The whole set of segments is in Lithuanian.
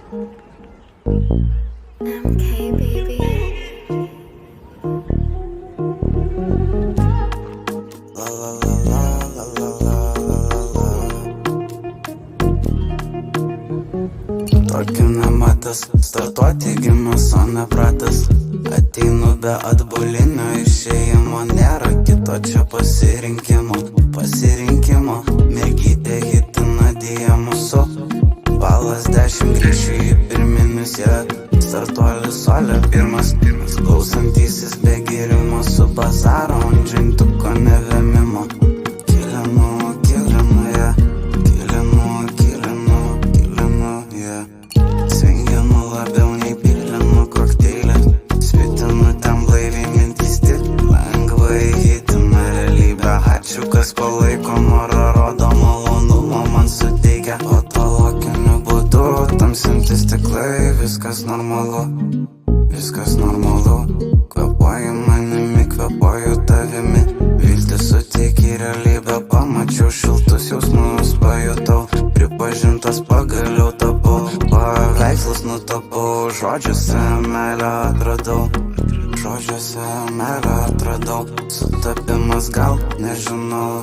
MK baby. La la la la la la la la la. Tokiu metas, startuoti gimus, o ne pratas. Ateinu be atbulinio išėjimo, nėra kito čia pasirinkimo. Mergytė hitina diemusu, balas 10 grįšiu į pirminius, startuolis solė pirmas, klausantysis be gėrimo, su bazaro ant džintuko nevėmimo. Kilinu, svinginu labiau nei pilinu kokteilį, spitinu ten blaiviai mintys, tik lengvai hitina realybę. Ačiū, kas palaiko, norą rodo, malonumo man suteikia. Patologiniu būdu tamsinti stiklai, viskas normalu. Kvėpuoju manimi, kvėpuoju tavimi, viltį suteiki realybę. Pamačiau šiltus jausmus, pajutau, pripažintas pagaliau tapau. Paveikslus nutapau, žodžiuose meilę atradau. Sutapimas gal, nežinau,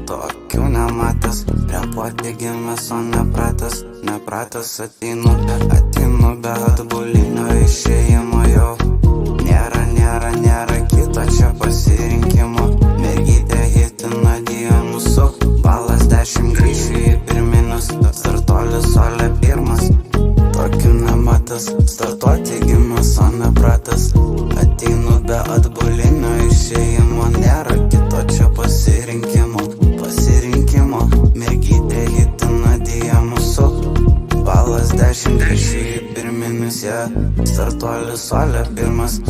tokių nematęs. Repuoti gimęs, o nepratęs. Ateinu be atbulinio išėjimo jau. Nėra kito čia pasirinkimo. Mergytė hitina diemusu, balas 10 grįšiu į pirminius, startuolis solė pirmas. Tokiu nematęs, startuoti gimus, o ne pratas. Ateinu be atbulinio išėjimo, nėra kito čia pasirinkimo. Mergytė hitina diemusu, balas 10 grįšiu į pirminius, startuolis solė pirmas.